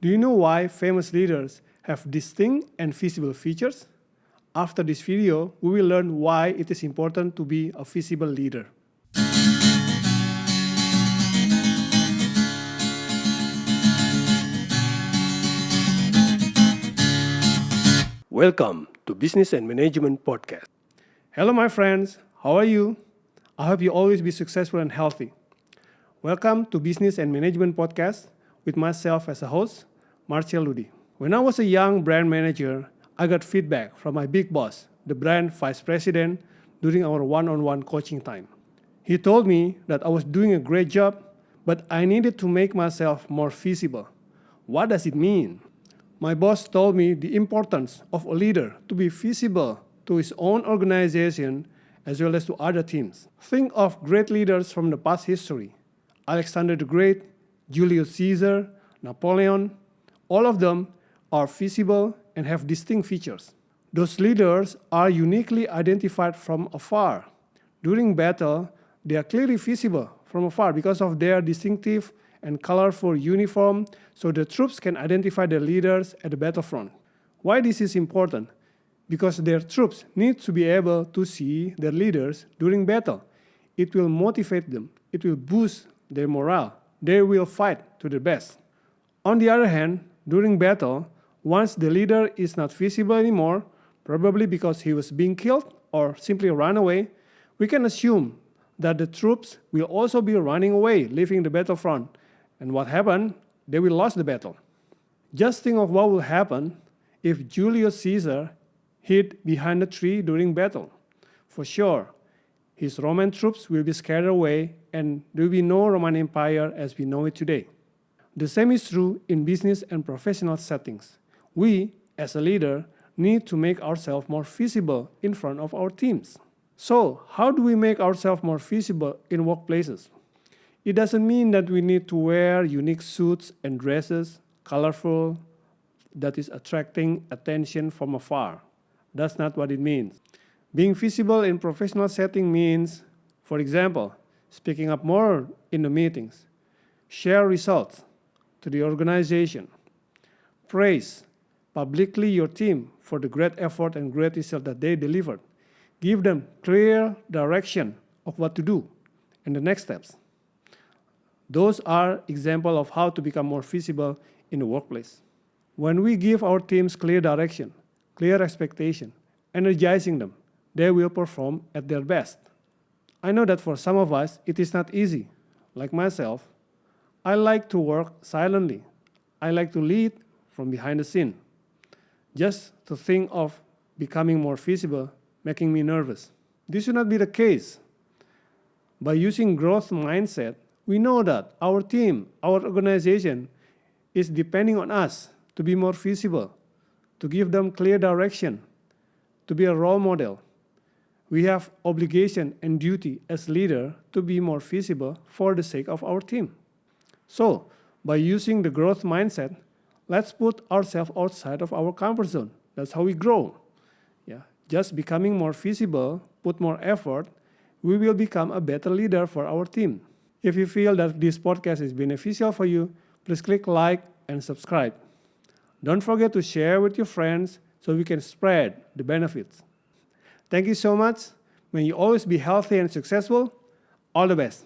Do you know why famous leaders have distinct and visible features? After this video, we will learn why it is important to be a visible leader. Welcome to Business and Management Podcast. Hello my friends, how are you? I hope you always be successful and healthy. Welcome to Business and Management Podcast with myself as a host, Marcel Ludi. When I was a young brand manager, I got feedback from my big boss, the brand vice president, during our one-on-one coaching time. He told me that I was doing a great job, but I needed to make myself more visible. What does it mean? My boss told me the importance of a leader to be visible to his own organization as well as to other teams. Think of great leaders from the past history. Alexander the Great, Julius Caesar, Napoleon, all of them are visible and have distinct features. Those leaders are uniquely identified from afar. During battle, they are clearly visible from afar because of their distinctive and colorful uniform, so the troops can identify their leaders at the battlefront. Why this is important? Because their troops need to be able to see their leaders during battle. It will motivate them. It will boost their morale. They will fight to their best. On the other hand, during battle, once the leader is not visible anymore, probably because he was being killed or simply ran away, we can assume that the troops will also be running away, leaving the battlefront. And what happened? They will lose the battle. Just think of what will happen if Julius Caesar hid behind a tree during battle. For sure, his Roman troops will be scared away and there will be no Roman Empire as we know it today. The same is true in business and professional settings. We, as a leader, need to make ourselves more visible in front of our teams. So, how do we make ourselves more visible in workplaces? It doesn't mean that we need to wear unique suits and dresses, colorful, that is attracting attention from afar. That's not what it means. Being visible in professional setting means, for example, speaking up more in the meetings, share results to the organization, praise publicly your team for the great effort and great result that they delivered. Give them clear direction of what to do and the next steps. Those are examples of how to become more visible in the workplace. When we give our teams clear direction, clear expectation, energizing them, they will perform at their best. I know that for some of us, it is not easy. Like myself, I like to work silently. I like to lead from behind the scene. Just to think of becoming more visible, making me nervous. This should not be the case. By using growth mindset, we know that our team, our organization is depending on us to be more visible, to give them clear direction, to be a role model. We have obligation and duty as leader to be more visible for the sake of our team. So, by using the growth mindset, let's put ourselves outside of our comfort zone. That's how we grow. Just becoming more visible, put more effort, we will become a better leader for our team. If you feel that this podcast is beneficial for you, please click like and subscribe. Don't forget to share with your friends so we can spread the benefits. Thank you so much. May you always be healthy and successful. All the best.